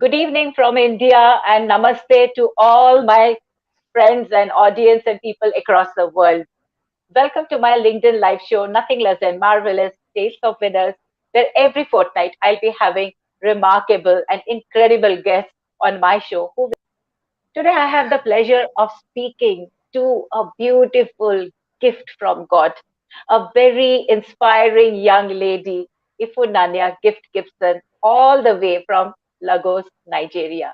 Good evening from India and namaste to all my friends and audience and people across the world. Welcome to my LinkedIn live show, Nothing Less Than Marvelous Tales of Winners, where every fortnight I'll be having remarkable and incredible guests on my show. Today I have the pleasure of speaking to a beautiful gift from God, a very inspiring young lady, Ifunanya Gift Gibson, all the way from Lagos, Nigeria.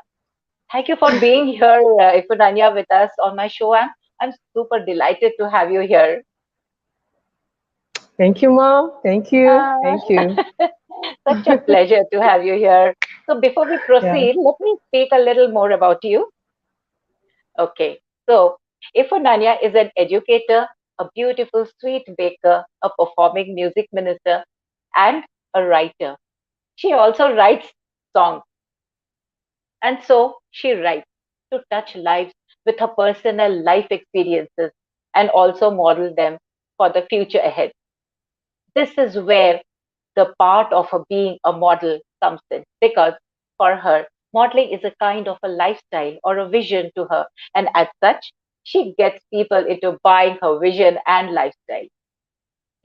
Thank you for being here, Ifunanya, with us on my show. I'm super delighted to have you here. Thank you, Mom. Thank you. Uh, Thank you. Such a pleasure to have you here. So, before we Yeah. proceed, let me speak a little more about you. Okay. So, Ifunanya is an educator, a beautiful sweet baker, a performing music minister, and a writer. She also writes songs. And so she writes to touch lives with her personal life experiences and also model them for the future ahead. This is where the part of her being a model comes in because for her, modeling is a kind of a lifestyle or a vision to her. And as such, she gets people into buying her vision and lifestyle.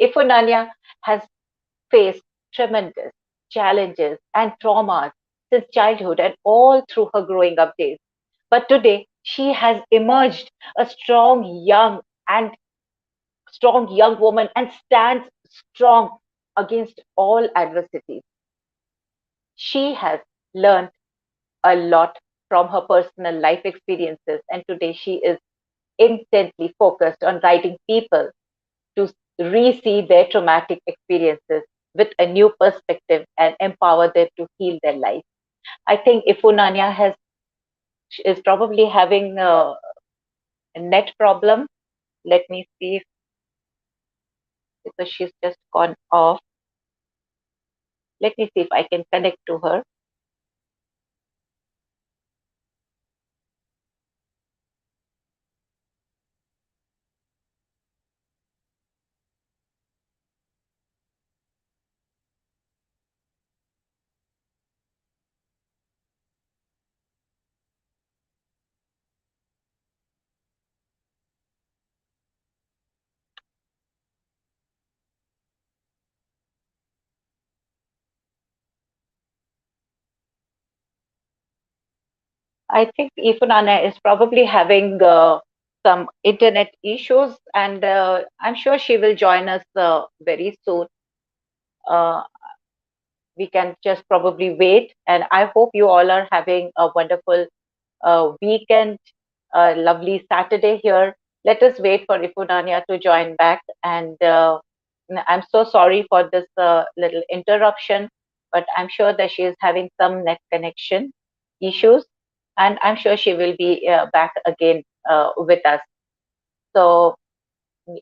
Ifunanya has faced tremendous challenges and traumas since childhood and all through her growing up days. But today, she has emerged a and strong young woman and stands strong against all adversities. She has learned a lot from her personal life experiences, and today she is intently focused on guiding people to re-see their traumatic experiences with a new perspective and empower them to heal their life. I think Ifunanya has is probably having a net problem. Let me see if, because she's just gone off. Let me see if I can connect to her. I think Ifunanya is probably having some internet issues, and I'm sure she will join us very soon. Uh, we can just probably wait, and I hope you all are having a wonderful weekend, a lovely Saturday here. Let us wait for Ifunanya to join back, and I'm so sorry for this little interruption, but I'm sure that she is having some net connection issues, and I'm sure she will be back again with us. So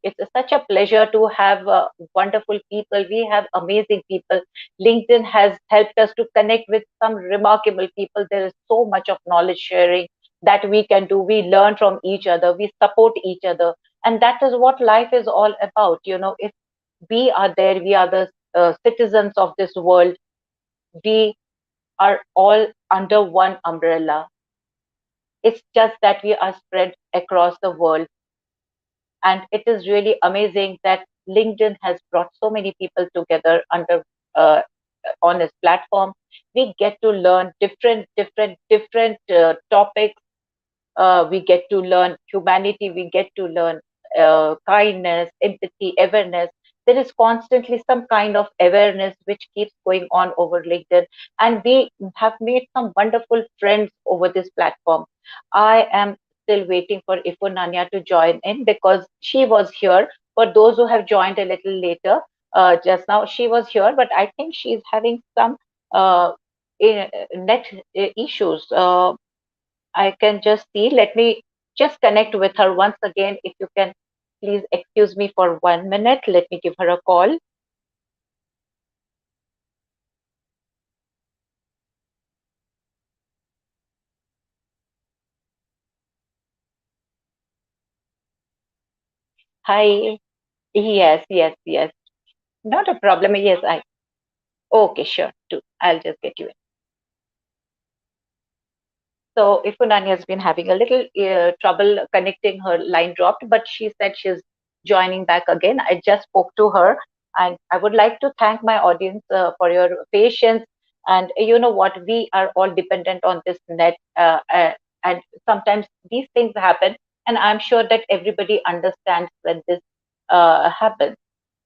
it's such a pleasure to have wonderful people. We have amazing people. LinkedIn has helped us to connect with some remarkable people. There is so much of knowledge sharing that we can do. We learn from each other, we support each other. And that is what life is all about. If we are there, we are the citizens of this world. We are all under one umbrella. It's just that we are spread across the world. And it is really amazing that LinkedIn has brought so many people together under uh, on its platform. We get to learn different topics. We get to learn humanity. We get to learn kindness, empathy, awareness. There is constantly some kind of awareness which keeps going on over LinkedIn, and we have made some wonderful friends over this platform. I am still waiting for Ifunanya to join in because she was here. For those who have joined a little later, just now she was here, but I think she's having some uh, net issues. I can just see. Let me just connect with her once again. If you can please excuse me for 1 minute, let me give her a call. Hi. Yes. Not a problem. Yes, I. Okay, sure. Too. I'll just get you in. So Ifunanya has been having a little trouble connecting. Her line dropped, but she said she's joining back again. I just spoke to her, and I would like to thank my audience for your patience. And you know what? We are all dependent on this net, and sometimes these things happen. And I'm sure that everybody understands when this happens.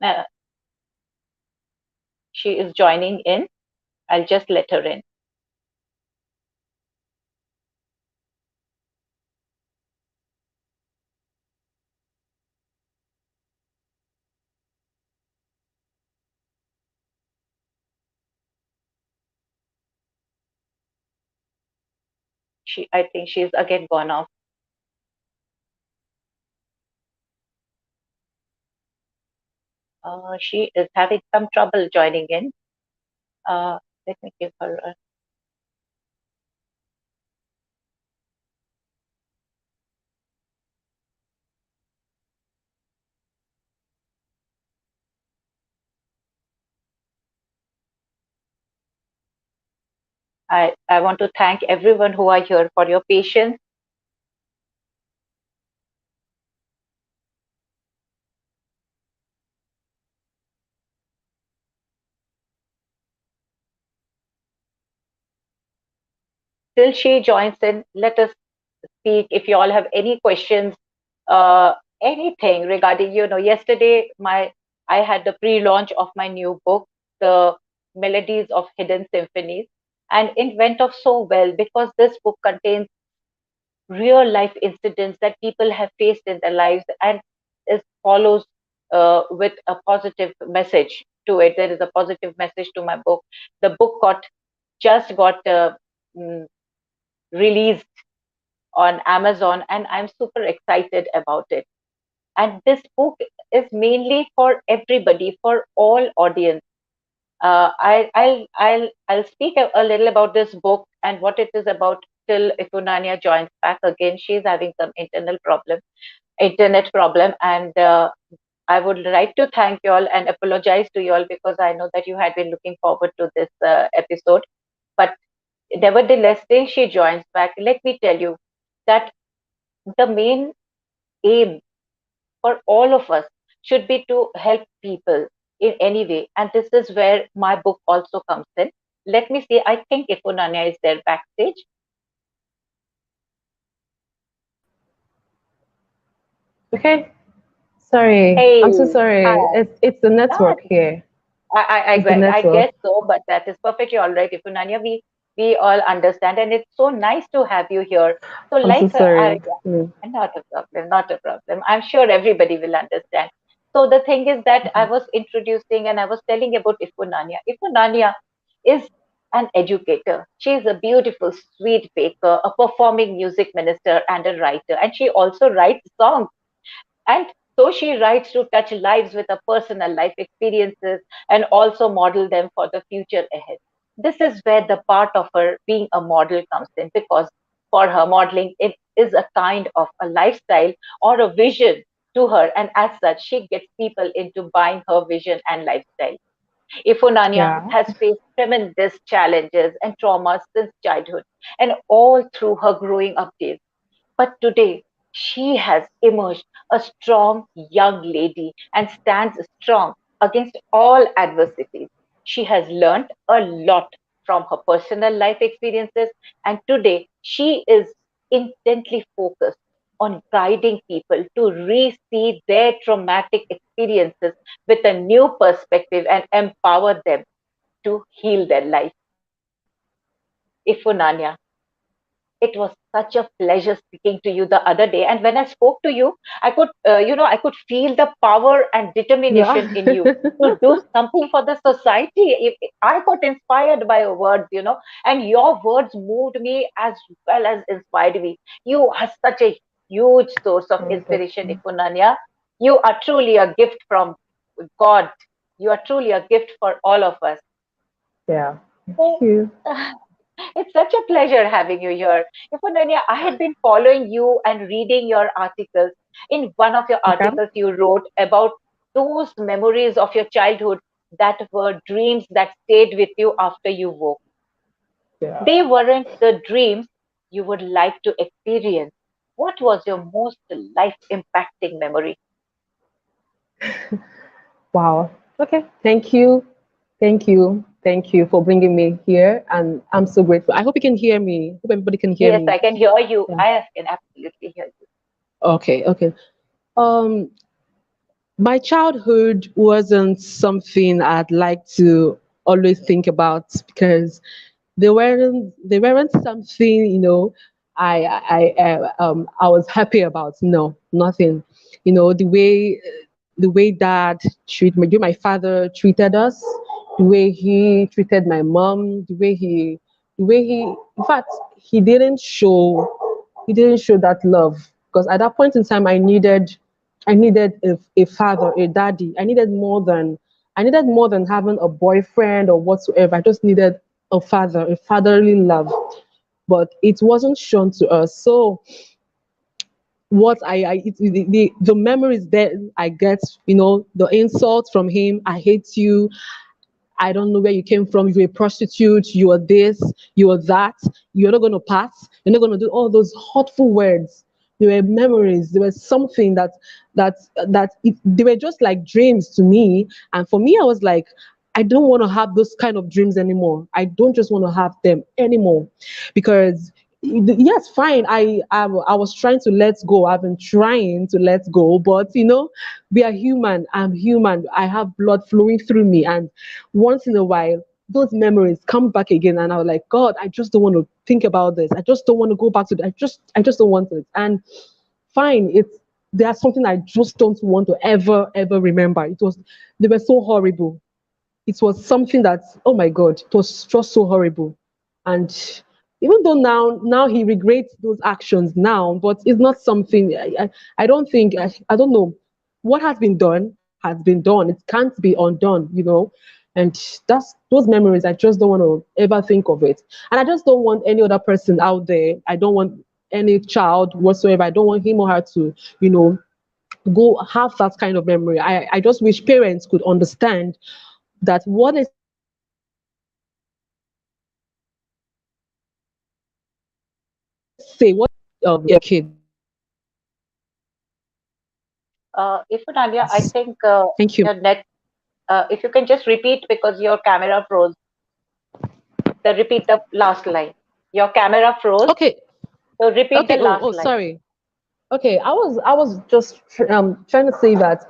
Uh, she is joining in. I'll just let her in. I think she's again gone off. She is having some trouble joining in. Uh, Let me give her a. I want to thank everyone who are here for your patience. Till she joins in, let us speak. If you all have any questions, uh, anything regarding, yesterday I had the pre-launch of my new book, The Melodies of Hidden Symphonies, and it went off so well because this book contains real life incidents that people have faced in their lives and is follows with a positive message to it. There is a positive message to my book. The book just got mm, released on Amazon, and I'm super excited about it. And this book is mainly for everybody, for all audience. I'll speak a little about this book and what it is about till Ifunanya joins back again. She's having some internet problem, and I would like to thank you all and apologize to you all because I know that you had been looking forward to this episode. But nevertheless, till she joins back, let me tell you that the main aim for all of us should be to help people in any way. And this is where my book also comes in. Let me see. I think Ifunanya is there backstage. Okay. Sorry. Hey, I'm so hi. sorry. It's the Ah, network here. It's the I network. guess so, but that is perfectly all right. Ifunanya, we all understand, and it's so nice to have you here. So, I'm so like, sorry. Mm. not a problem, not a problem. I'm sure everybody will understand. So the thing is that I was introducing and I was telling about Ifunanya. Ifunanya is an educator. She is a beautiful, sweet baker, a performing music minister, and a writer. And she also writes songs. And so she writes to touch lives with her personal life experiences and also model them for the future ahead. This is where the part of her being a model comes in because for her modeling, it is a kind of a lifestyle or a vision to her. And as such, she gets people into buying her vision and lifestyle. Ifunanya Yeah. has faced tremendous challenges and traumas since childhood and all through her growing up days. But today, she has emerged a strong young lady and stands strong against all adversities. She has learned a lot from her personal life experiences, and today she is intently focused on guiding people to re see their traumatic experiences with a new perspective and empower them to heal their life. Ifunanya, it was such a pleasure speaking to you the other day. And when I spoke to you, I could feel the power and determination Yeah. in you to do something for the society. I got inspired by your words, and your words moved me as well as inspired me. You are such a huge source of Oh, that's inspiration, nice. Ifunanya. You are truly a gift from God. You are truly a gift for all of us. Yeah. Thank So, you. it's such a pleasure having you here. Ifunanya, I had been following you and reading your articles. In one of your Okay. articles, you wrote about those memories of your childhood that were dreams that stayed with you after you woke. Yeah. They weren't the dreams you would like to experience? What was your most life impacting memory? Wow. Okay. Thank you. Thank you. Thank you for bringing me here. And I'm so grateful. I hope you can hear me. Hope everybody can hear Yes, me. I can hear you. Yeah. I can absolutely hear you. Okay. Okay. Um, my childhood wasn't something I'd like to always think about because they weren't something I was happy about. No, nothing. The way dad my father treated us, the way he treated my mom, the way he in fact he didn't show that love because at that point in time I needed a father, a daddy. I needed more than having a boyfriend or whatsoever. I just needed a father, a fatherly love. But it wasn't shown to us. So what the memories that I get, the insults from him, I hate you, I don't know where you came from. You're a prostitute. You are this. You are that. You're not going to pass. You're not going to do all those hurtful words. There were memories. There was something they were just like dreams to me. And for me, I was like, I don't want to have those kind of dreams anymore. I don't just want to have them anymore, because yes, fine. I was trying to let go. I've been trying to let go, but we are human. I'm human. I have blood flowing through me, and once in a while those memories come back again, and I was like, God, I just don't want to think about this. I just don't want to go back to it. I just don't want it. And fine, there's something I just don't want to ever remember. They were so horrible. It was something that, oh my God, it was just so horrible. And even though now he regrets those actions now, but it's not something I don't think I don't know. What has been done. It can't be undone. And that's those memories. I just don't want to ever think of it. And I just don't want any other person out there. I don't want any child whatsoever. I don't want him or her to, you know, go have that kind of memory. I just wish parents could understand that what they say, what they say their kids. Ifunanya, I think Thank you. your net, if you can just repeat because your camera froze. Repeat the last line. Your camera froze. Okay. So repeat the Okay. Oh, last line. sorry. Okay, I was just trying to say that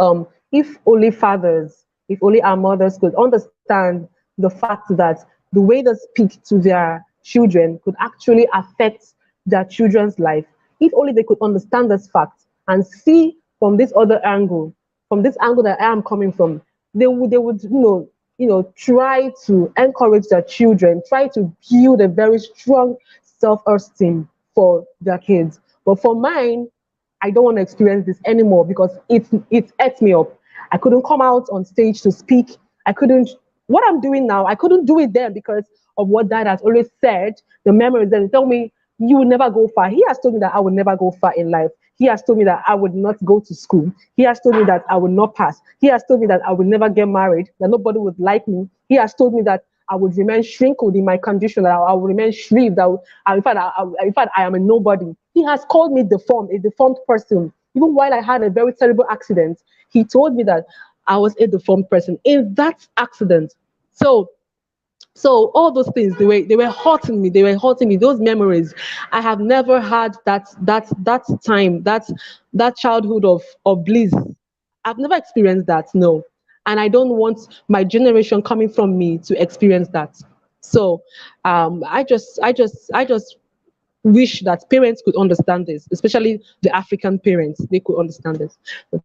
if only our mothers could understand the fact that the way they speak to their children could actually affect their children's life. If only they could understand this fact and see from this other angle, from this angle that I am coming from, they would try to encourage their children, try to build a very strong self-esteem for their kids. But for mine, I don't want to experience this anymore because it ate me up. I couldn't come out on stage to speak. I couldn't. What I'm doing now, I couldn't do it then because of what Dad has always said. The memories that he told me you will never go far. He has told me that I would never go far in life. He has told me that I would not go to school. He has told me that I would not pass. He has told me that I would never get married, that nobody would like me. He has told me that I would remain shrinkled in my condition, that I will remain shrived. In fact, I am a nobody. He has called me deformed, a deformed person. Even while I had a very terrible accident, he told me that I was a deformed person in that accident. So so all those things they were hurting me. They were hurting me. Those memories. I have never had that time, that childhood of bliss. I've never experienced that, no. And I don't want my generation coming from me to experience that. So I just wish that parents could understand this, especially the African parents. They could understand this. So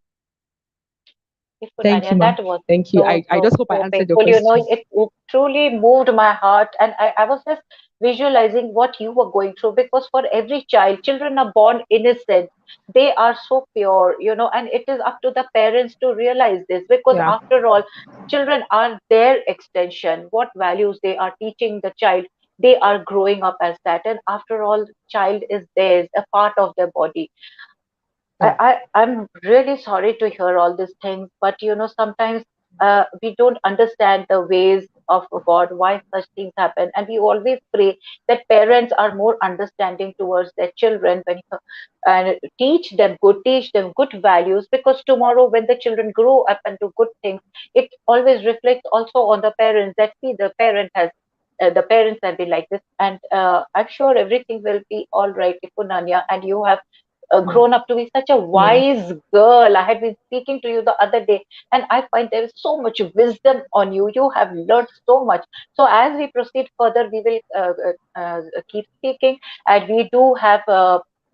thank you, ma. Thank you. Ifunanya, I that just was hope I answered your so question. painful. It truly moved my heart, and I was just visualizing what you were going through because for every child, children are born innocent. They are so pure, and it is up to the parents to realize this because Yeah. after all, children are their extension. What values they are teaching the child, they are growing up as that, and after all, child is theirs, a part of their body. Yeah. I'm really sorry to hear all these things, but sometimes we don't understand the ways of God why such things happen. And we always pray that parents are more understanding towards their children when and teach them good values, because tomorrow when the children grow up and do good things, it always reflects also on the parents, that see the parents have been like this. And I'm sure everything will be all right, Ifunanya, and you have grown up to be such a Yeah. wise girl. I had been speaking to you the other day, and I find there is so much wisdom on you. You have learned so much. So, as we proceed further, we will keep speaking, and we do have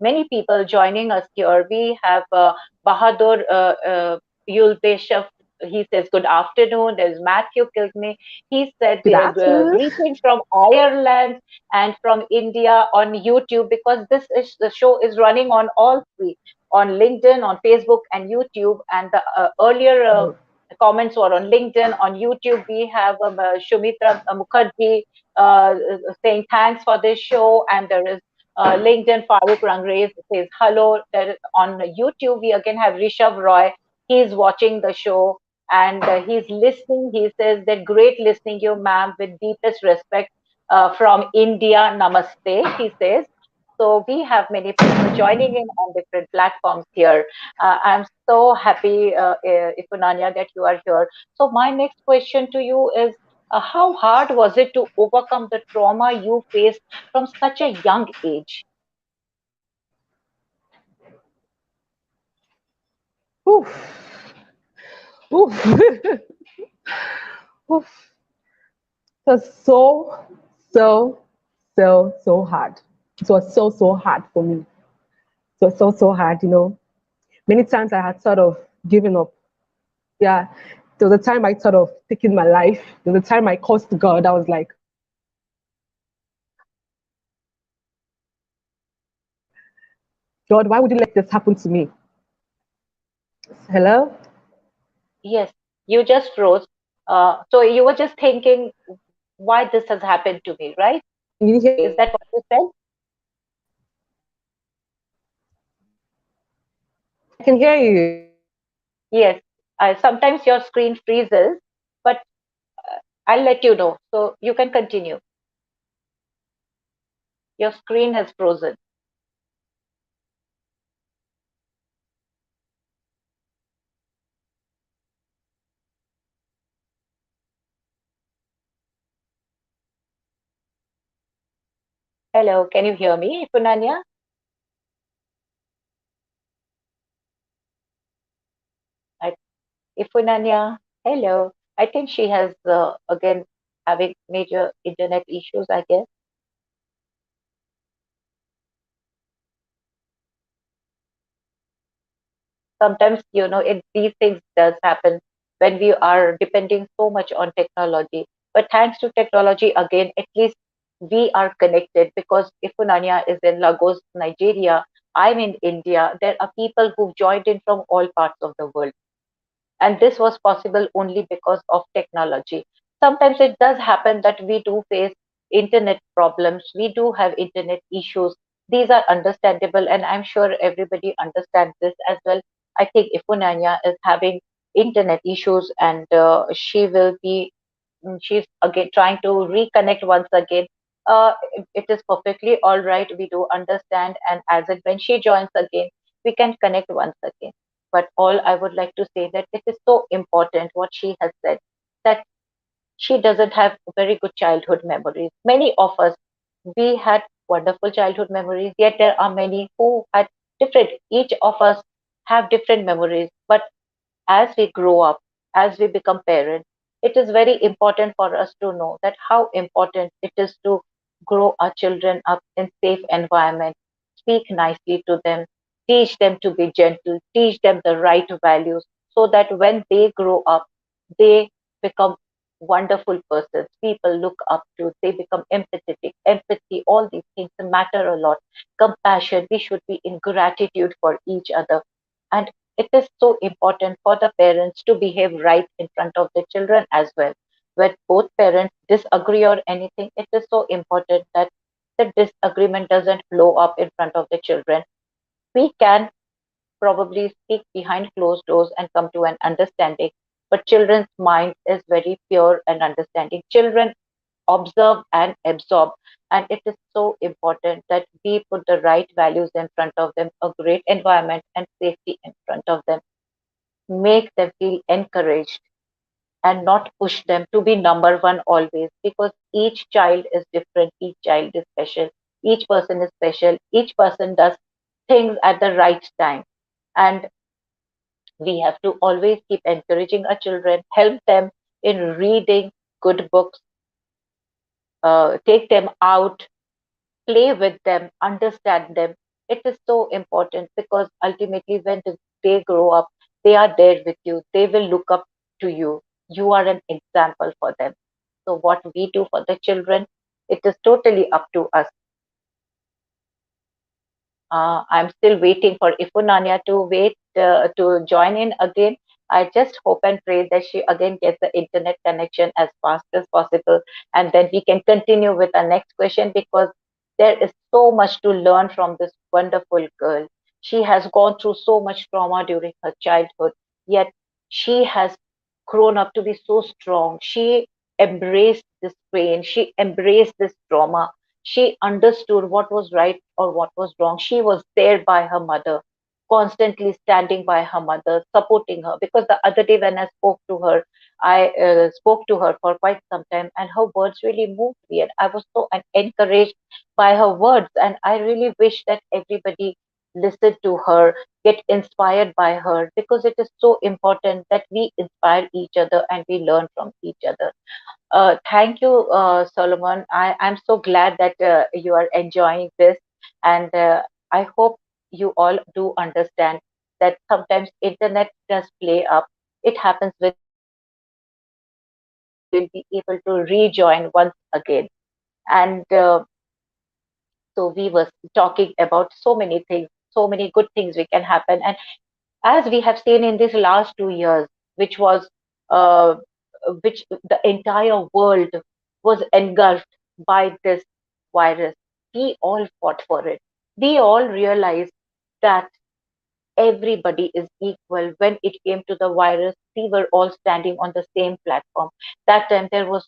many people joining us here. We have Bahadur Yulbeshaf. He says, "Good afternoon." There's Matthew Kilgney. He said, Good afternoon. "Greetings from Ireland and from India on YouTube," because the show is running on all three, on LinkedIn, on Facebook, and YouTube. And the earlier comments were on LinkedIn. On YouTube, we have Shumitra Mukherjee saying thanks for this show, and there is LinkedIn Farooq Rangres says hello. There is, on YouTube, we again have Rishabh Roy. He's watching the show and he's listening. He says that great listening you, ma'am, with deepest respect from India. Namaste, he says. So we have many people joining in on different platforms here. I'm so happy, Ifunanya, that you are here. So my next question to you is, how hard was it to overcome the trauma you faced from such a young age? Oof. Oof. Oof. It was so, so hard. It was so hard for me. It was so hard, you know. Many times I had thought of giving up. Yeah. There was a time I thought of taking my life. There was a time I cursed God. I was like, God, why would you let this happen to me? Hello? Yes, you just froze. So you were just thinking why this has happened to me, right? You didn't hear Is me? that what you said? I can hear you. Yes. Sometimes your screen freezes, but I'll let you know. So you can continue. Your screen has frozen. Hello, can you hear me, Punanya? I, Ifunanya, hello. I think she has again having major internet issues, I guess. Sometimes, these things does happen when we are depending so much on technology. But thanks to technology, again, at least we are connected, because Ifunanya is in Lagos, Nigeria. I'm in India. There are people who've joined in from all parts of the world. And this was possible only because of technology. Sometimes it does happen that we do face internet problems, we do have internet issues. These are understandable, and I'm sure everybody understands this as well. I think Ifunanya is having internet issues, and she's again trying to reconnect once again. It is perfectly all right. We do understand, and as it when she joins again, we can connect once again. But all I would like to say that it is so important what she has said, that she doesn't have very good childhood memories. Many of us, we had wonderful childhood memories, yet there are many who had different. Each of us have different memories, but as we grow up, as we become parents, it is very important for us to know that how important it is to grow our children up in safe environment, speak nicely to them, teach them to be gentle, teach them the right values, so that when they grow up, they become wonderful persons. People look up to, they become empathetic, empathy, all these things matter a lot. Compassion, we should be in gratitude for each other. And it is so important for the parents to behave right in front of the children as well. When both parents disagree or anything, it is so important that the disagreement doesn't blow up in front of the children. We can probably speak behind closed doors and come to an understanding. but children's mind is very pure and understanding. Children observe and absorb, and it is so important that we put the right values in front of them, a great environment and safety in front of them, make them feel encouraged and not push them to be number one always, because each child is different, each child is special, each person is special, each person does things at the right time. And we have to always keep encouraging our children, help them in reading good books, take them out, play with them, understand them. It is so important, because ultimately, when they grow up, they are there with you. They will look up to you. You are an example for them. So, what we do for the children, it is totally up to us. I'm still waiting for Ifunanya to join in again. I just hope and pray that she again gets the internet connection as fast as possible, and then we can continue with our next question, because there is so much to learn from this wonderful girl. She has gone through so much trauma during her childhood, yet she has grown up to be so strong. She embraced this pain. She embraced this trauma. She understood what was right or what was wrong. She was there by her mother, constantly standing by her mother, supporting her. Because the other day when I spoke to her for quite some time, and her words really moved me. And I was so encouraged by her words. And I really wish that everybody listened to her, get inspired by her, because it is so important that we inspire each other and we learn from each other. Thank you, Solomon. I'm so glad that you are enjoying this, and I hope you all do understand that sometimes internet does play up. It happens with everybody, but we will be able to rejoin once again. And so we were talking about so many things, so many good things we can happen, and as we have seen in these last 2 years, which was uh, which the entire world was engulfed by this virus, we all fought for it. We all realized that everybody is equal. When it came to the virus, we were all standing on the same platform. That time there was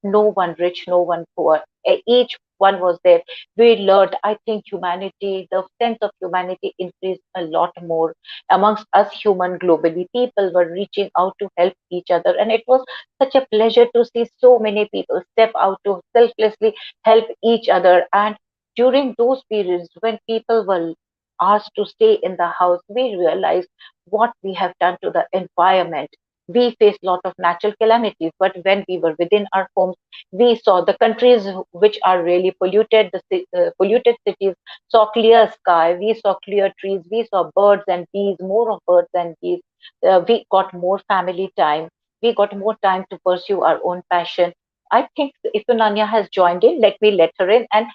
no one rich, no one poor. Each one was there. We learned, I think, humanity, the sense of humanity increased a lot more amongst us human globally. People were reaching out to help each other. And it was such a pleasure to see so many people step out to selflessly help each other. And during those periods when people were asked to stay in the house, we realized what we have done to the environment. We faced a lot of natural calamities, but when we were within our homes, we saw the countries which are really polluted, polluted cities saw clear sky, we saw clear trees, we saw birds and bees, more of birds and bees. We got more family time. We got more time to pursue our own passion. I think Ifunanya has joined in. Let me let her in, and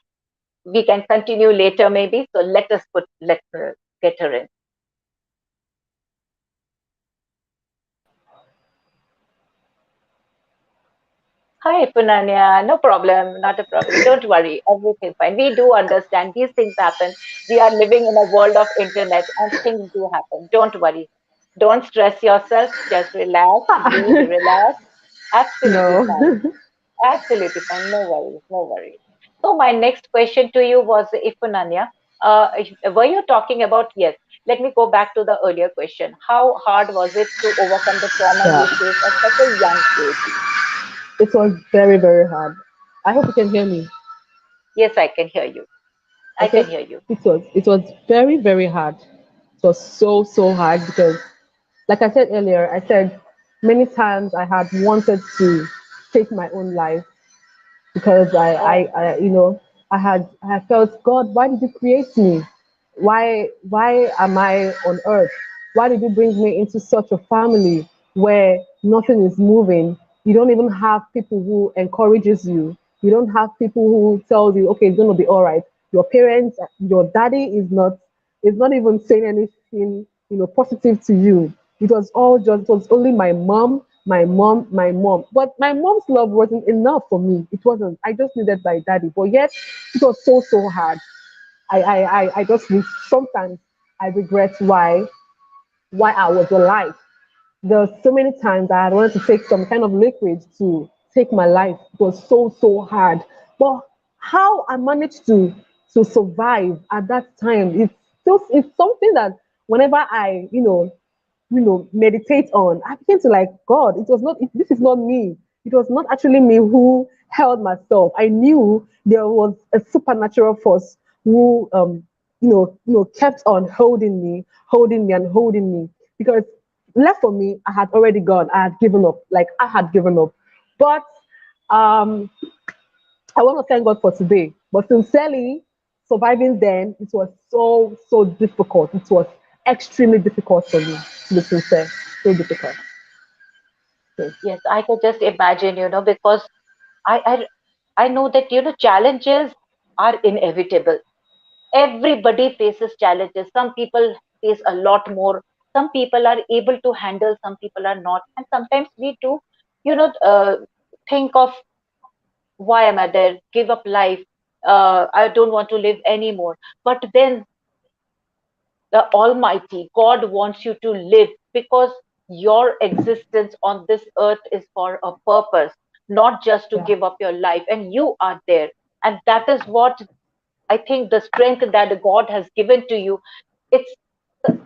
we can continue later maybe. So let her get her in. Hi, Punanya. No problem, not a problem. Don't worry, everything's fine. We do understand these things happen. We are living in a world of internet, and things do happen. Don't worry. Don't stress yourself. Just relax, breathe, relax. Absolutely fine. No. Absolutely fine. No worries. No worries. So my next question to you was, Ifunanya, were you talking about, yes, let me go back to the earlier question. How hard was it to overcome the trauma Yeah. you faced at such a young age? It was very, very hard. I hope you can hear me. Yes, I can hear you. I Okay. can hear you. It was very, very hard. It was so, so hard because like I said earlier, I said many times I had wanted to take my own life because Oh, I felt, God, why did you create me? Why am I on earth? Why did you bring me into such a family where nothing is moving? You don't even have people who encourages you. You don't have people who tells you, okay, it's gonna be all right. Your parents, your daddy is not even saying anything, positive to you. It was only my mom, my mom, my mom. But my mom's love wasn't enough for me. It wasn't. I just needed my daddy. But yet it was so, so hard. I just wish sometimes I regret why I was alive. There were so many times I had wanted to take some kind of liquid to take my life. It was so hard. But how I managed to survive at that time, it's something that whenever I, meditate on, I begin to like, God, this is not me. It was not actually me who held myself. I knew there was a supernatural force who, kept on holding me and holding me. Because left for me, I had already gone. I had given up. Like I had given up. But um, I want to thank God for today. But sincerely, surviving then, it was so difficult. It was extremely difficult for me, to be sincere. So difficult. So, Yes, I could just imagine, because I, I know that, challenges are inevitable. Everybody faces challenges. Some people face a lot more. Some people are able to handle, some people are not. And sometimes we do, you know, uh, think of, why am I there? Give up life. I don't want to live anymore. But then the Almighty God wants you to live, because your existence on this earth is for a purpose, not just to yeah, give up your life. And you are there. And that is what I think, the strength that God has given to you. It's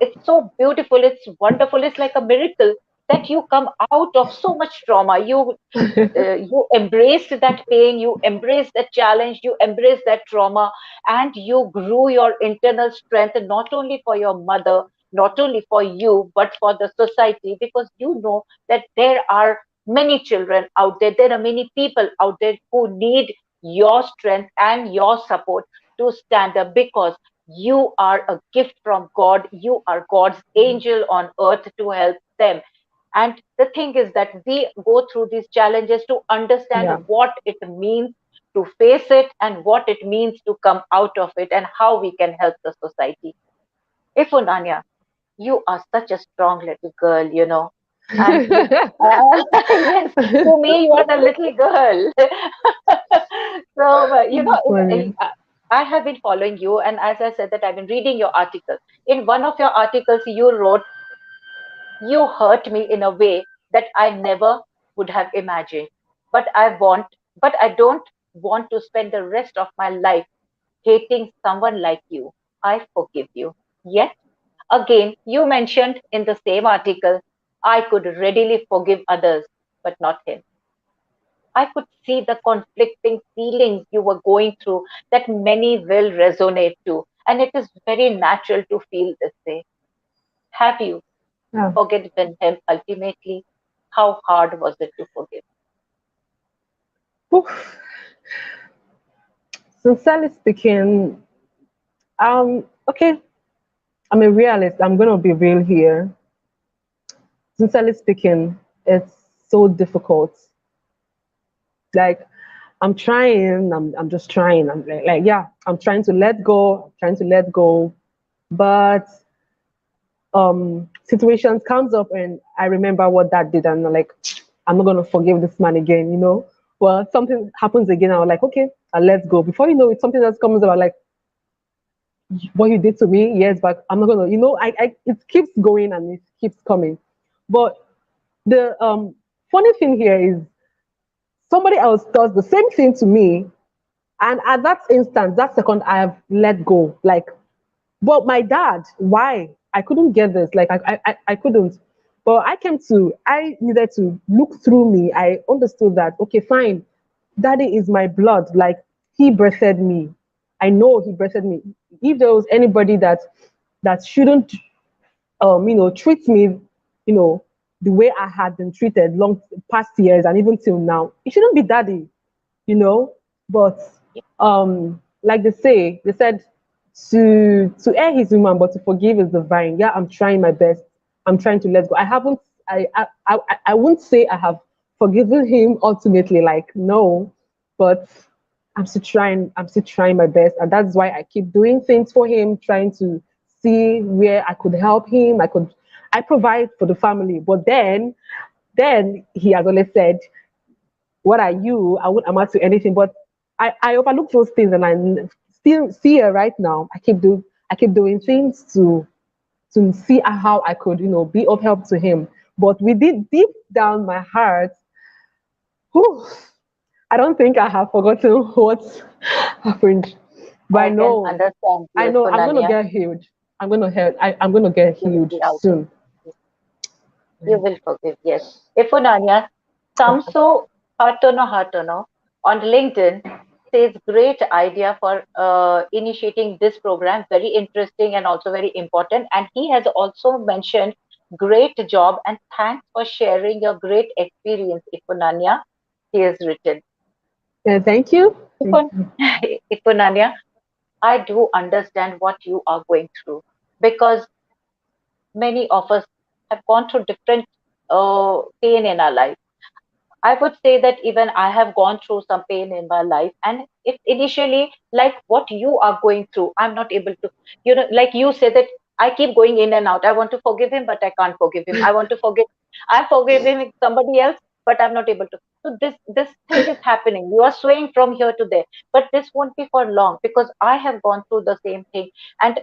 it's so beautiful. It's wonderful. It's like a miracle that you come out of so much trauma. You embraced that pain, you embraced that challenge, you embraced that trauma, and you grew your internal strength, not only for your mother, not only for you, but for the society, because you know that there are many children out there, there are many people out there who need your strength and your support to stand up, because you are a gift from God. You are God's angel on earth to help them. And the thing is that we go through these challenges to understand yeah. what it means to face it, and what it means to come out of it, and how we can help the society. Ifunanya, you are such a strong little girl, and yes, to me, you are the little girl. So, Funny. I have been following you, and as I said, that I've been reading your article. In one of your articles, you wrote, "You hurt me in a way that I never would have imagined. But I don't want to spend the rest of my life hating someone like you. I forgive you." Yet, again, you mentioned in the same article, "I could readily forgive others, but not him." I could see the conflicting feelings you were going through, that many will resonate to. And it is very natural to feel this way. Have you Yeah. forgiven him ultimately? How hard was it to forgive? Oof. Sincerely speaking, okay, I'm a realist. I'm gonna be real here. Sincerely speaking, it's so difficult. Like I'm trying, I'm just trying. I'm like, yeah, I'm trying to let go, trying to let go. But situations comes up and I remember what that did and I'm like, I'm not gonna forgive this man again. Well, something happens again, I'm like, okay, I'll let go. Before you know it, something else comes up, I'm like, what you did to me, yes, but I'm not gonna, I it keeps going and it keeps coming. But the funny thing here is somebody else does the same thing to me, and at that instant, that second, I have let go. Like, but my dad, why? I couldn't get this. Like, I couldn't. But I needed to look through me. I understood that, okay, fine. Daddy is my blood. Like, he breastfed me. I know he breastfed me. If there was anybody that shouldn't, treat me, you know, the way I had been treated long past years and even till now, it shouldn't be daddy, you know. But like they said to err is human, but to forgive is divine. Yeah, I'm trying my best. I'm trying to let go. I haven't. I won't say I have forgiven him ultimately. Like no, but I'm still trying. I'm still trying my best, and that's why I keep doing things for him, trying to see where I could help him. I provide for the family, but then he has always said, what are you? I won't amount to anything. But I overlook those things and I still see it right now. I keep doing things to see how I could, be of help to him. But within deep down my heart, whew, I don't think I have forgotten what happened. But I can understand I you, know I'm gonna Funanya. get healed. I'm gonna get You will healed be out of soon. it. You will forgive, yes. Ifunanya, Samso Hartono on LinkedIn says great idea for initiating this program. Very interesting and also very important. And he has also mentioned great job and thanks for sharing your great experience, Ifunanya. He has written. Yeah, thank you. Thank Ifun, you. Ifunanya, I do understand what you are going through because many of us have gone through different pain in our life. I would say that even I have gone through some pain in my life, and it initially, like what you are going through, I'm not able to, like you say that I keep going in and out. I want to forgive him, but I can't forgive him. I forgive him with somebody else, but I'm not able to. So this thing is happening. You are swaying from here to there, but this won't be for long because I have gone through the same thing, and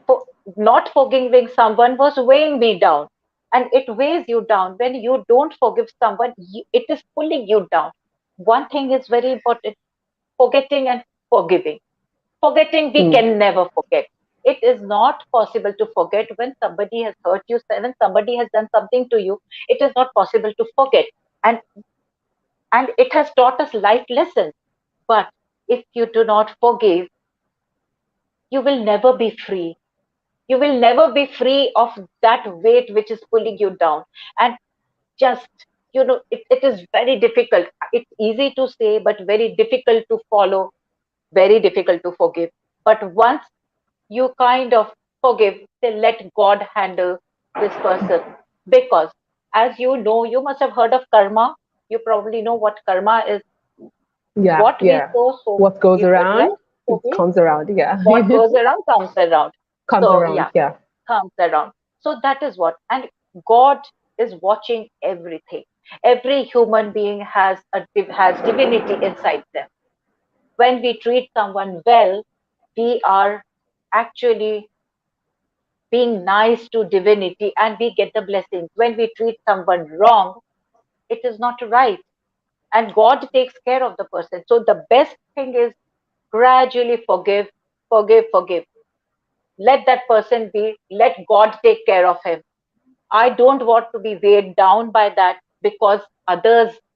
for not forgiving someone was weighing me down, and it weighs you down when you don't forgive someone. It is pulling you down. One thing is very important: forgetting and forgiving. Forgetting, we Mm, can never forget. It is not possible to forget when somebody has hurt you, when somebody has done something to you. It is not possible to forget, and it has taught us life lessons. But if you do not forgive, you will never be free. You will never be free of that weight which is pulling you down. And just, it is very difficult. It's easy to say, but very difficult to follow, very difficult to forgive. But once you kind of forgive, say, let God handle this person. Because as you know, you must have heard of karma. You probably know what karma is. yeah, What we yeah. sow, so What goes we reap, right? around, it So we, comes around. Yeah, what goes around comes around. comes So around. yeah, Yeah, comes around. So that is what. And God is watching everything. Every human being has divinity inside them. When we treat someone well, we are actually being nice to divinity and we get the blessings. When we treat someone wrong, it is not right. And God takes care of the person. So the best thing is gradually forgive, forgive, forgive. Let that person be, let God take care of him. I don't want to be weighed down by that because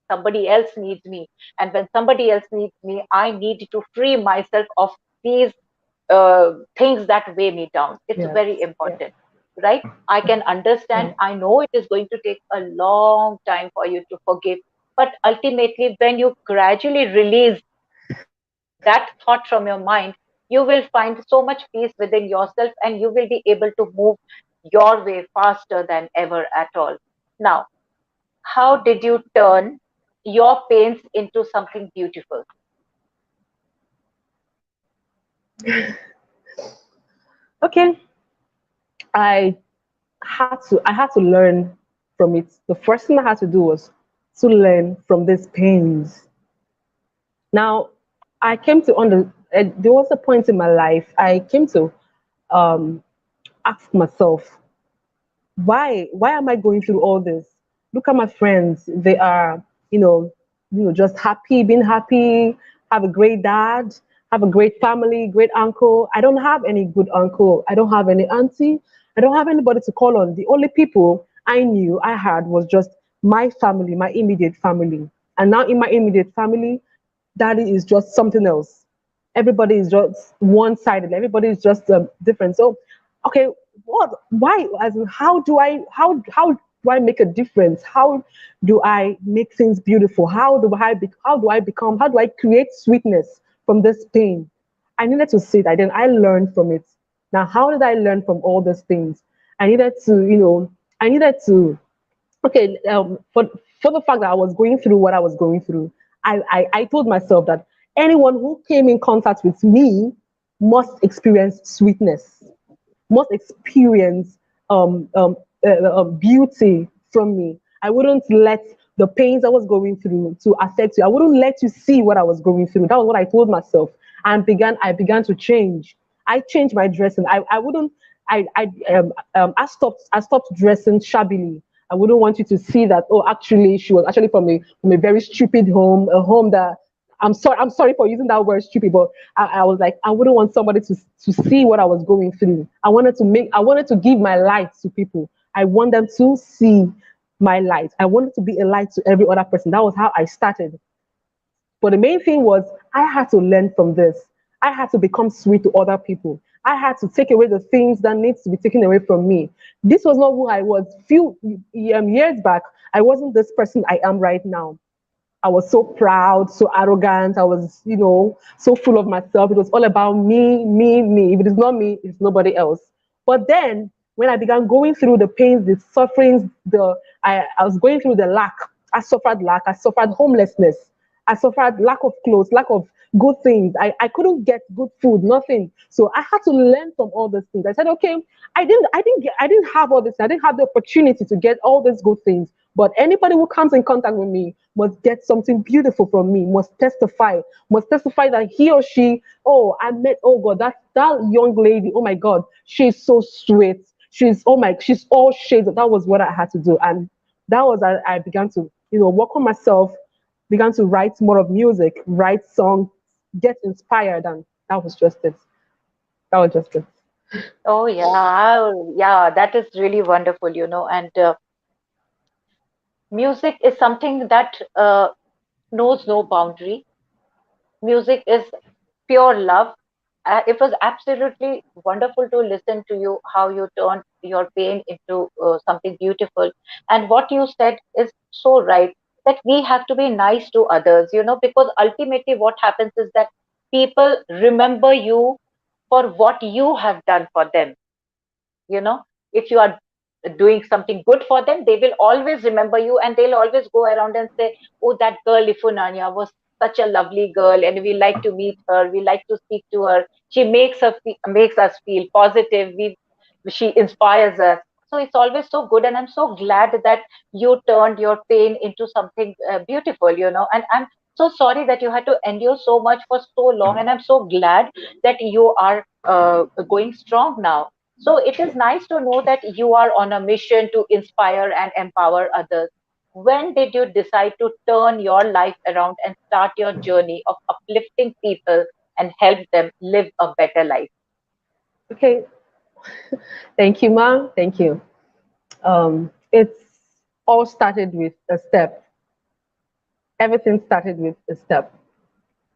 somebody else needs me. And when somebody else needs me, I need to free myself of these things that weigh me down. It's yes, very yeah, important, right? I can yeah, understand. I know it is going to take a long time for you to forgive. But ultimately, when you gradually release that thought from your mind, you will find so much peace within yourself and you will be able to move your way faster than ever at all. Now, how did you turn your pains into something beautiful? okay. I I had to learn from it. The first thing I had to do was to learn from these pains. Now, I came to there was a point in my life I came to um, ask myself, why am I going through all this? Look at my friends. They are, you know, just happy, being happy, have a great dad, have a great family, great uncle. I don't have any good uncle. I don't have any auntie. I don't have anybody to call on. The only people I knew I had was just my family, my immediate family. And now in my immediate family, daddy is just something else. Everybody is just one-sided. Everybody is just different. So, okay, why? As in, how do I make a difference? How do I make things beautiful? How do I create sweetness from this pain? I needed to sit. I learned from it. Now, how did I learn from all these things? I needed to, I needed to okay, for the fact that I was going through what I was going through, I told myself that anyone who came in contact with me must experience sweetness, must experience beauty from me. I wouldn't let the pains I was going through to affect you. I wouldn't let you see what I was going through. That was what I told myself, and I began to change. I changed my dressing. I wouldn't. I stopped dressing shabbily. I wouldn't want you to see that, oh, actually she was actually from a very stupid home, a home that, I'm sorry for using that word stupid, but I was like, I wouldn't want somebody to see what I was going through. I wanted to give my light to people. I want them to see my light. I wanted to be a light to every other person. That was how I started. But the main thing was I had to learn from this. I had to become sweet to other people. I had to take away the things that needs to be taken away from me. This was not who I was. Few years back, I wasn't this person I am right now. I was so proud, so arrogant. I was, so full of myself. It was all about me, me, me. If it is not me, it's nobody else. But then, when I began going through the pains, the sufferings, I was going through the lack. I suffered lack. I suffered homelessness. I suffered lack of clothes, lack of good things. I couldn't get good food, nothing. So I had to learn from all these things. I said, okay, I didn't have all this. I didn't have the opportunity to get all these good things. But anybody who comes in contact with me must get something beautiful from me, must testify that he or she, oh, I met, oh God, that young lady, oh my God, she's so sweet. She's all shades. That was what I had to do. And that was, I began to, work on myself, began to write more of music, write songs, get inspired. And that was just it. That was just it. Oh yeah, yeah, that is really wonderful. And music is something that knows no boundary. Music is pure love. It was absolutely wonderful to listen to you, how you turned your pain into something beautiful. And what you said is so right, that we have to be nice to others, because ultimately what happens is that people remember you for what you have done for them. you know if you are doing something good for them, they will always remember you, and they'll always go around and say, oh, that girl Ifunanya was such a lovely girl, and we like to meet her, we like to speak to her. She makes us feel positive. She inspires us. So it's always so good, and I'm so glad that you turned your pain into something beautiful. And I'm so sorry that you had to endure so much for so long, and I'm so glad that you are going strong now. So it is nice to know that you are on a mission to inspire and empower others. When did you decide to turn your life around and start your journey of uplifting people and help them live a better life? Okay. Thank you, ma'am. Thank you. It's all started with a step. Everything started with a step.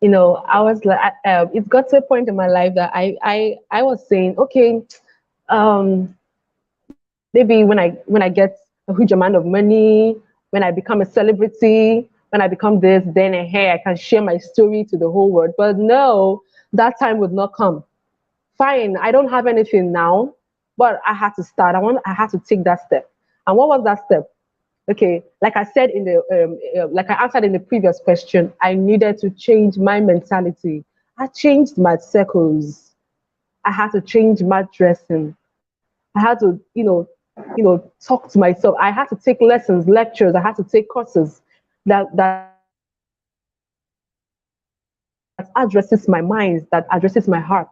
I was like, it got to a point in my life that I was saying, okay, maybe when I get a huge amount of money, when I become a celebrity, when I become this, then hey, I can share my story to the whole world. But no, that time would not come. Fine, I don't have anything now, but I had to start. I had to take that step. And what was that step? Okay, like I said like I answered in the previous question, I needed to change my mentality. I changed my circles. I had to change my dressing. I had to, talk to myself. I had to take lessons, lectures. I had to take courses that addresses my mind, that addresses my heart.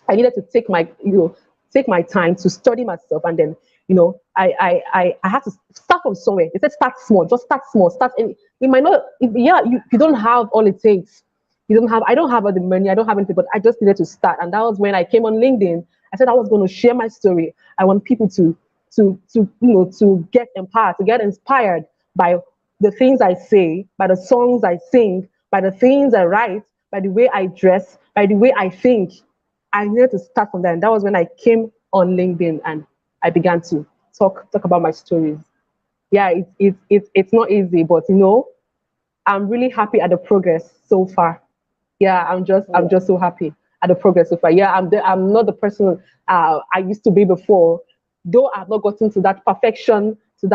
I needed to take my time to study myself, and then I had to start from somewhere. They said start small, just start small. It might not, yeah, you don't have all it takes. I don't have all the money, I don't have anything, but I just needed to start. And that was when I came on LinkedIn. I said I was going to share my story. I want people to get empowered, to get inspired by the things I say, by the songs I sing, by the things I write, by the way I dress, by the way I think. I needed to start from there. And that was when I came on LinkedIn and I began to talk about my stories. Yeah, it's not easy, but I'm really happy at the progress so far. Yeah, I'm just so happy at the progress so far. Yeah, I'm not the person I used to be before. Though I've not gotten to that perfection, to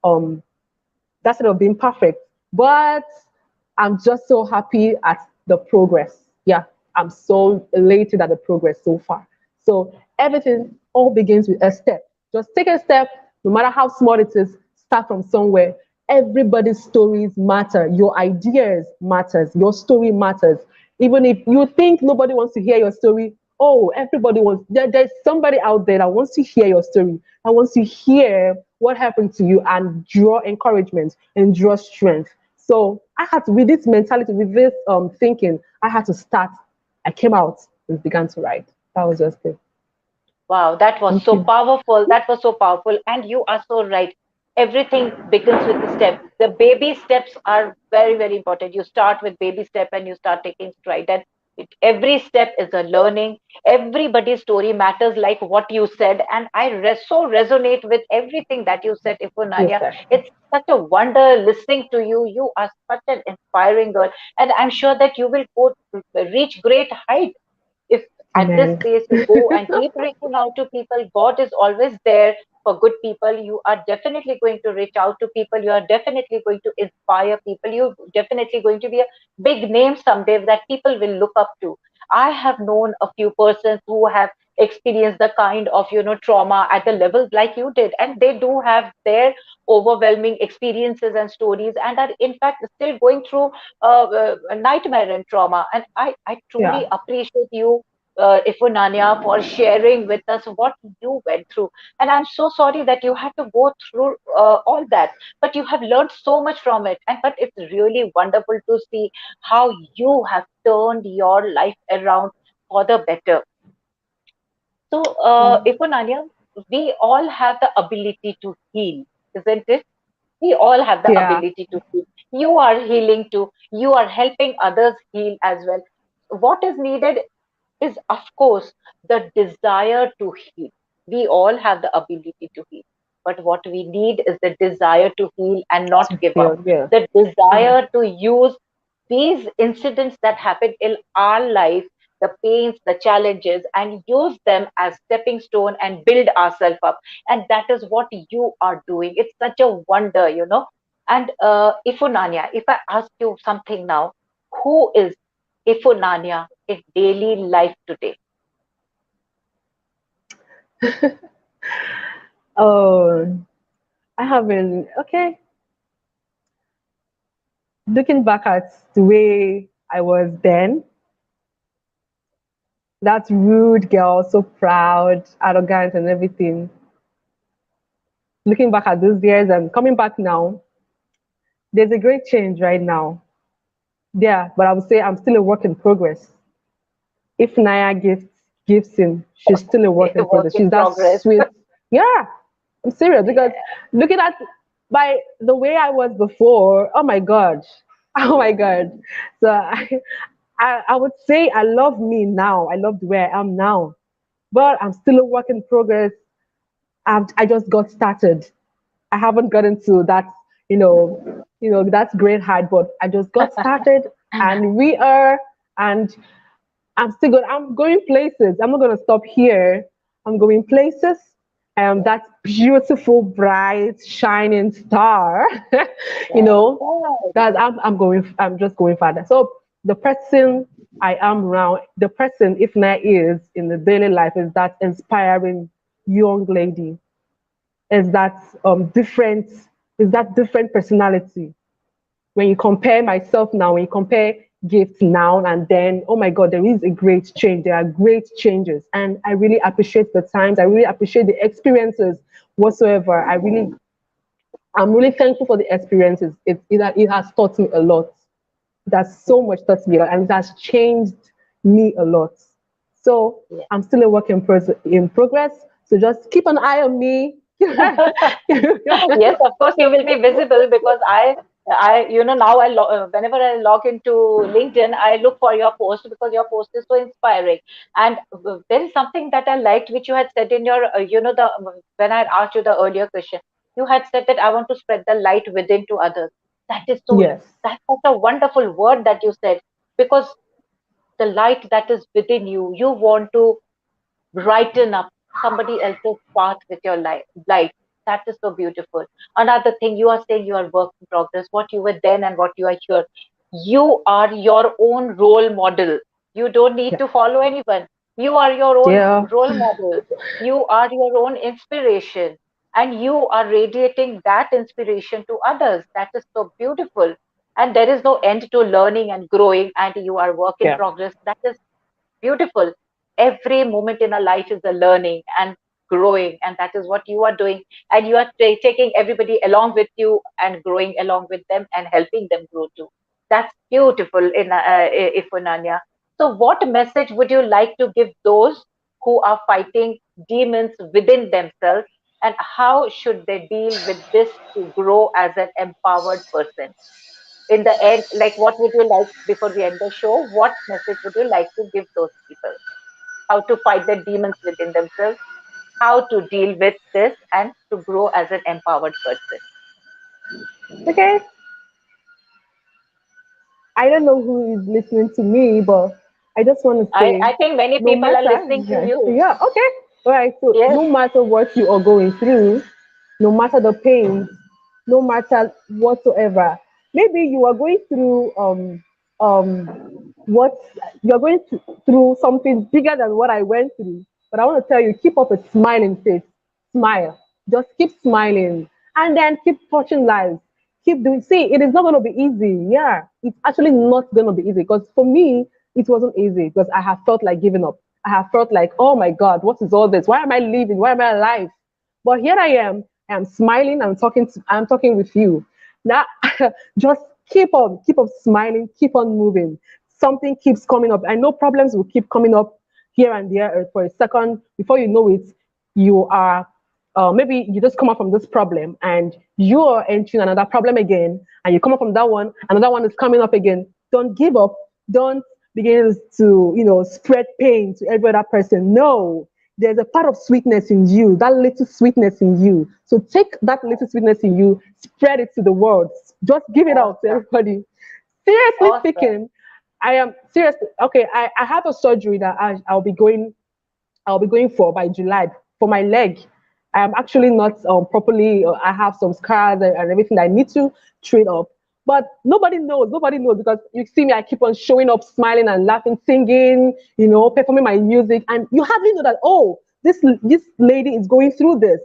um that state of being perfect. But I'm just so happy at the progress. Yeah, I'm so elated at the progress so far. So everything all begins with a step. Just take a step, no matter how small it is, start from somewhere. Everybody's stories matter. Your ideas matters. Your story matters. Even if you think nobody wants to hear your story, oh, everybody wants. There's somebody out there that wants to hear your story. That wants to hear what happened to you and draw encouragement and draw strength. So I had to, with this mentality, with this thinking, I had to start. I came out and began to write. That was just it. Wow, that was Thank so you. powerful. That was so powerful. And you are so right. Everything begins with the step. The baby steps are very, very important. You start with baby step and you start taking stride. And every step is a learning. Everybody's story matters, like what you said. And I so resonate with everything that you said, Yes, Ifunanya. sir. It's such a wonder listening to you. You are such an inspiring girl. And I'm sure that you will go reach great heights if at this Amen. pace you go and keep reaching out to people. God is always there for good people. You are definitely going to reach out to people. You are definitely going to inspire people. You're definitely going to be a big name someday that people will look up to. I have known a few persons who have experienced the kind of trauma at the levels like you did, and they do have their overwhelming experiences and stories, and are in fact still going through nightmare and trauma. And I Yeah. truly appreciate you, Ifunanya, for sharing with us what you went through. And I'm so sorry that you had to go through all that, but you have learned so much from it. And but it's really wonderful to see how you have turned your life around for the better. So, Ifunanya, we all have the ability to heal, isn't it? We all have the Yeah. ability to heal. You are healing too. You are helping others heal as well. What is needed is, of course, the desire to heal. We all have the ability to heal. But what we need is the desire to heal and not To give up. feel. Yeah. The Yeah. desire to use these incidents that happen in our life, the pains, the challenges, and use them as stepping stone and build ourselves up. And that is what you are doing. It's such a wonder. And Ifunanya, if I ask you something now, who is Ifunanya in daily life today? Oh, I haven't. Okay. Looking back at the way I was then, that rude girl, so proud, arrogant, and everything. Looking back at those years and coming back now, there's a great change right now. Yeah, but I would say I'm still a work in progress. If Naya Gibson, she's still a work in Work progress. in She's that progress. sweet. Yeah, I'm serious because looking at by the way I was before, oh my god, oh my god. So I would say I love me now. I love the way I am now, but I'm still a work in progress. I just got started. I haven't gotten to that, that's great height, but I just got started, and we are, and I'm still going. I'm going places. I'm not going to stop here. I'm going places. I am that beautiful, bright, shining star. you Yes, know yes. that I'm going. I'm just going further. So the person I am now, the person if not is in the daily life is that inspiring young lady. Is that different? Is that different personality? When you compare myself now, when you compare gifts now and then, oh my God, there is a great change. There are great changes. And I really appreciate the times. I really appreciate the experiences whatsoever. I'm really thankful for the experiences. It has taught me a lot. It has so much taught me a lot and it has changed me a lot. So Yes. I'm still a work in progress. So just keep an eye on me. Yes, of course you will be visible because now whenever I log into LinkedIn, I look for your post because your post is so inspiring. And there is something that I liked, which you had said in your, the when I asked you the earlier question, you had said that I want to spread the light within to others. That is so, Yes. that's such a wonderful word that you said, because the light that is within you, you want to brighten up somebody else's path with your light. That is so beautiful. Another thing, you are saying you are work in progress, what you were then and what you are here. You are your own role model. You don't need Yeah. to follow anyone. You are your own Yeah. role model. You are your own inspiration. And you are radiating that inspiration to others. That is so beautiful. And there is no end to learning and growing, and you are work in Yeah. progress. That is beautiful. Every moment in our life is a learning and growing, and that is what you are doing. And you are taking everybody along with you and growing along with them and helping them grow too. That's beautiful, in Ifunanya. So, what message would you like to give those who are fighting demons within themselves, and how should they deal with this to grow as an empowered person? In the end, like, what would you like, before we end the show, what message would you like to give those people? How to fight the demons within themselves, how to deal with this, and to grow as an empowered person. Okay, I don't know who is listening to me, but I just want to say, I think many no people are matter, listening to yeah, you. yeah, okay, all right. So Yes. no matter what you are going through, no matter the pain, no matter whatsoever, maybe you are going through what you're going through something bigger than what I went through. But I want to tell you, keep up a smiling face. Smile. Just keep smiling. And then keep touching lives. Keep doing. See, it is not going to be easy. Yeah, it's actually not going to be easy. Because for me, it wasn't easy because I have felt like giving up. I have felt like, oh my God, what is all this? Why am I living? Why am I alive? But here I am. I'm smiling. I'm talking with you. Now, just keep on smiling, keep on moving. Something keeps coming up. I know problems will keep coming up here and there for a second. Before you know it, you are maybe you just come up from this problem and you're entering another problem again, and you come up from that one, another one is coming up again. Don't give up. Don't begin to spread pain to every other person. No, there's a part of sweetness in you, that little sweetness in you. So take that little sweetness in you, spread it to the world. Just give it out to Awesome. everybody. Seriously Awesome. speaking, I am seriously okay. I have a surgery that I'll be going for by July for my leg. I am actually not properly. I have some scars and everything that I need to train up. But nobody knows. Nobody knows because you see me. I keep on showing up, smiling and laughing, singing. Performing my music, and you hardly know that. Oh, this lady is going through this.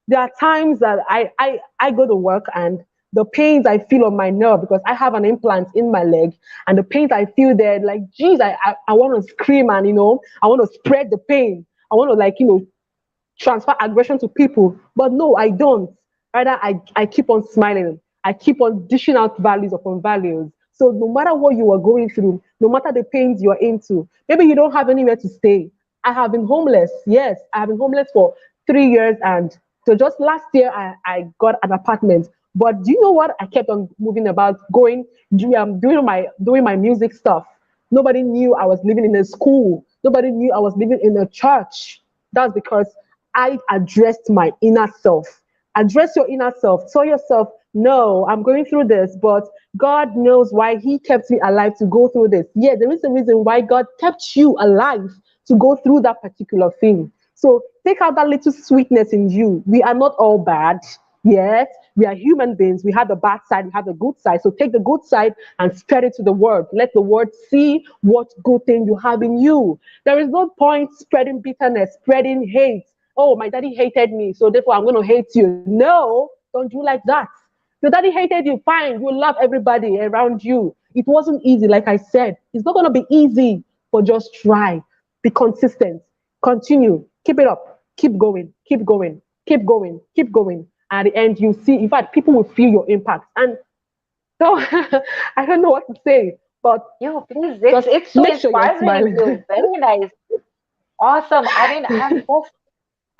There are times that I go to work and the pains I feel on my nerve because I have an implant in my leg and the pains I feel there, like, geez, I want to scream and, I want to spread the pain. I want to, like, transfer aggression to people. But no, I don't. Rather, I keep on smiling. I keep on dishing out values upon values. So no matter what you are going through, no matter the pains you are into, maybe you don't have anywhere to stay. I have been homeless. Yes, I have been homeless for 3 years. And so just last year, I got an apartment. But do you know what? I kept on moving about, doing my music stuff. Nobody knew I was living in a school. Nobody knew I was living in a church. That's because I addressed my inner self. Address your inner self. Tell yourself, no, I'm going through this, but God knows why He kept me alive to go through this. Yeah, there is a reason why God kept you alive to go through that particular thing. So take out that little sweetness in you. We are not all bad. Yes, we are human beings. We have the bad side, we have the good side. So take the good side and spread it to the world. Let the world see what good thing you have in you. There is no point spreading bitterness, spreading hate. Oh, my daddy hated me, so therefore I'm going to hate you. No, don't do like that. Your daddy hated you, fine. You love everybody around you. It wasn't easy, like I said. It's not going to be easy, but just try. Be consistent. Continue. Keep it up. Keep going. Keep going. Keep going. Keep going. At the end, you see, in fact, people will feel your impact. And so I don't know what to say, but You please, it's just it's so make sure you're inspiring. smiling. You very nice. Awesome. I mean,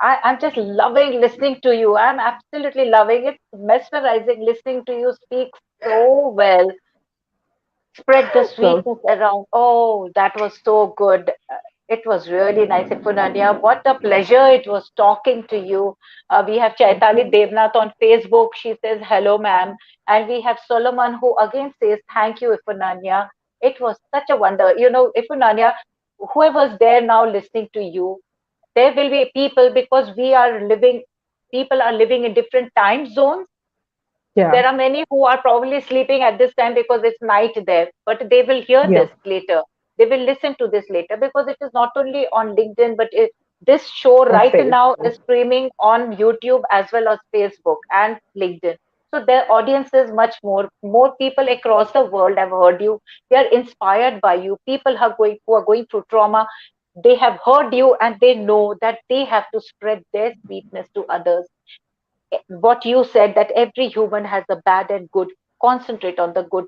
I'm just loving listening to you. I'm absolutely loving it. Mesmerizing listening to you speak so well. Spread the So, sweetness around. Oh, that was so good. It was really nice, Ifunanya. What a pleasure it was talking to you. We have Chaitali Devnath on Facebook. She says, hello, ma'am. And we have Solomon who again says, thank you, Ifunanya. It was such a wonder. Ifunanya, whoever's there now listening to you, there will be people, because people are living in different time zones. yeah, There are many who are probably sleeping at this time because it's night there, but they will hear yeah, this later. They will listen to this later, because it is not only on LinkedIn, but this show on right now Facebook. is streaming on YouTube as well as Facebook and LinkedIn. So their audience is much more people across the world have heard you. They are inspired by you. People who are going through trauma, They have heard you and they know that they have to spread their sweetness to others. What you said, that every human has a bad and good, concentrate on the good.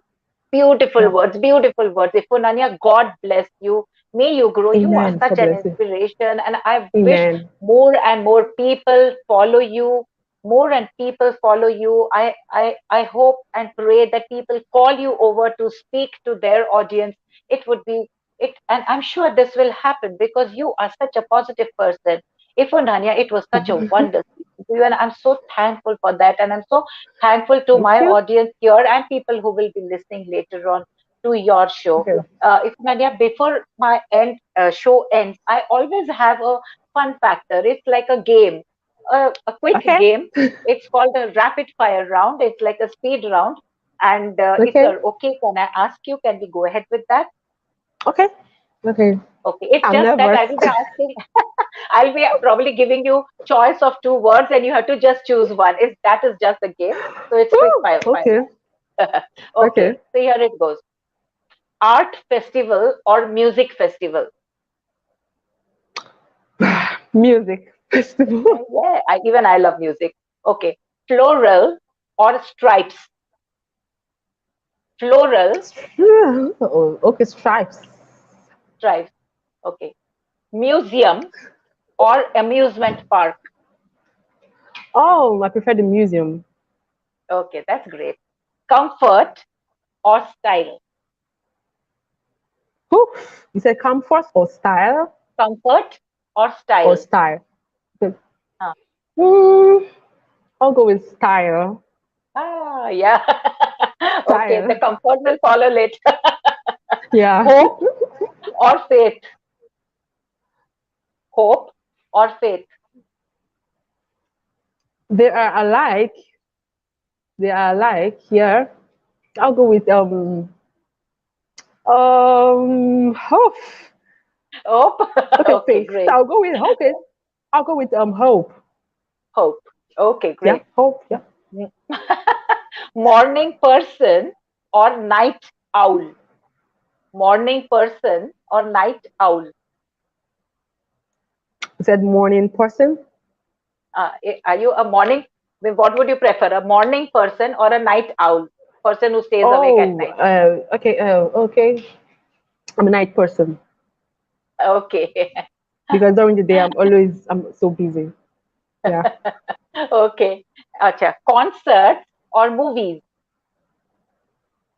Beautiful Yeah. words, beautiful words. Ifunanya, God bless you. May you grow. You are Amen. such God an bless you. inspiration, and I wish Amen. more and more people follow you. More and people follow you. I hope and pray that people call you over to speak to their audience. It would be it, and I'm sure this will happen because you are such a positive person. Ifunanya, it was such a wonder speaking to you, and I'm so thankful for that, and I'm so thankful to Thank my you. audience here and people who will be listening later on to your show. Okay. If Nadia, before my show ends, I always have a fun factor. It's like a game, a quick Okay. game. It's called a rapid fire round. It's like a speed round. And if Okay. you're okay, can I ask you? Can we go ahead with that? Okay. Okay. Okay, it's I'm just that nervous. I will be asking, I'll be probably giving you choice of two words, and you have to just choose one. Is that is just a game? So it's quick Woo! fire Okay. round. Okay. Okay, so here it goes. Art festival or music festival? Music festival. Yeah, even I love music. Okay, floral or stripes? Floral, Oh, okay. Stripes. stripes. Okay, museum or amusement park? Oh, I prefer the museum. Okay, that's great. Comfort or style? Whew. You said comfort or style Comfort or or style? style? Okay. Huh. Mm, I'll go with style. Ah, yeah. Okay, the Style. comfort will follow later. Yeah. Hope or faith? Hope or faith? They are alike. They are alike. Yeah. I'll go with hope. Hope. Okay, Okay, faith. great. I'll go with okay. I'll go with hope. Hope. Okay, Yeah, great. hope. Yeah. Morning person or night owl? Morning person or night owl? You said morning person. Are you a morning? I mean, what would you prefer, a morning person or a night owl? Person who stays awake at Oh, night. okay. Okay. I'm a night person Okay. because during the day I'm so busy. Yeah. Okay. Acha. Concerts or movies?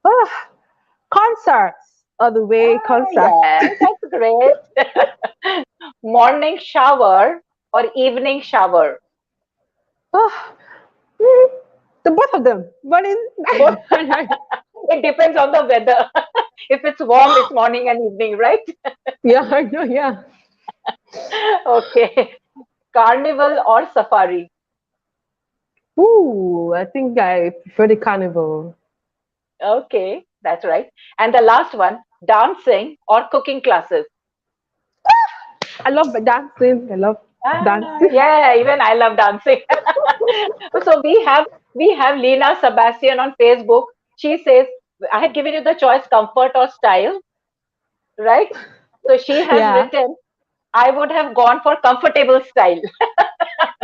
Ah, concerts. All the way Ah, concerts. yeah, that's great. Morning shower or evening shower? Ah, mm, the both of them. But in Both. It depends on the weather. If it's warm, it's morning and evening, right? yeah, I know. Yeah. Okay. Carnival or safari? Ooh, I think I prefer the carnival. Okay, that's right. And the last one, dancing or cooking classes? I love dancing. I love Ah, dancing. yeah, even I love dancing. So we have Lena Sebastian on Facebook. She says, I had given you the choice, comfort or style, right? So she has Yeah. written, I would have gone for comfortable style.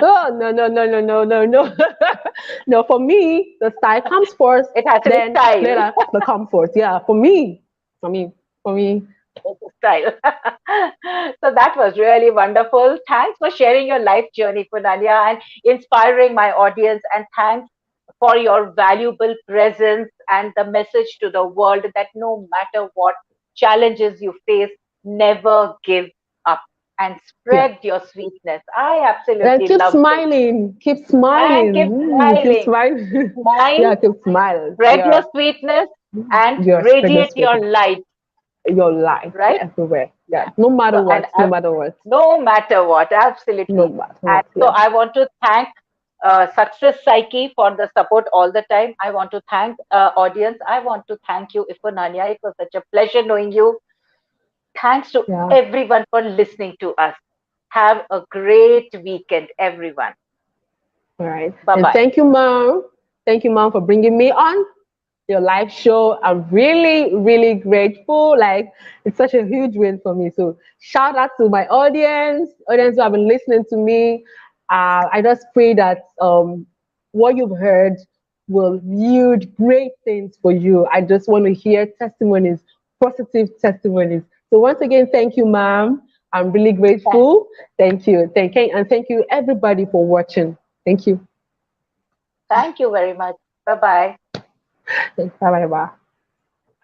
Oh no no no no no no no no! For me, the style comes first, It has to be then style. later the comfort. Yeah, for me. Style. So that was really wonderful. Thanks for sharing your life journey, Punanya, and inspiring my audience. And thanks for your valuable presence and the message to the world that no matter what challenges you face, never give up and Yeah, spread your sweetness. I and absolutely keep loved it. smiling, keep And smiling, keep keep smiling. smiling. Smile, Yeah, keep smiling. spread your Yeah, sweetness, and yeah, spread your radiate your sweetness, light, your light right? everywhere. Yeah, Yeah. no matter So, and what, no matter what, no matter what, no absolutely. matter And what. so Yeah, I want to thank Success Psyche for the support all the time. I want to thank audience. I want to thank you, Ifunanya. It was such a pleasure knowing you. Thanks to yeah. everyone for listening to us. Have a great weekend, everyone. All right, Bye and bye. thank you, mom. Thank you, mom, for bringing me on. your live show. I'm really, really grateful. Like, it's such a huge win for me. So shout out to my audience who have been listening to me. I just pray that what you've heard will yield great things for you. I just want to hear testimonies, positive testimonies. So once again, thank you, ma'am. I'm really Thank grateful. Thank you. And thank you everybody for watching. Thank you. thank you very much. Bye bye. Bye bye.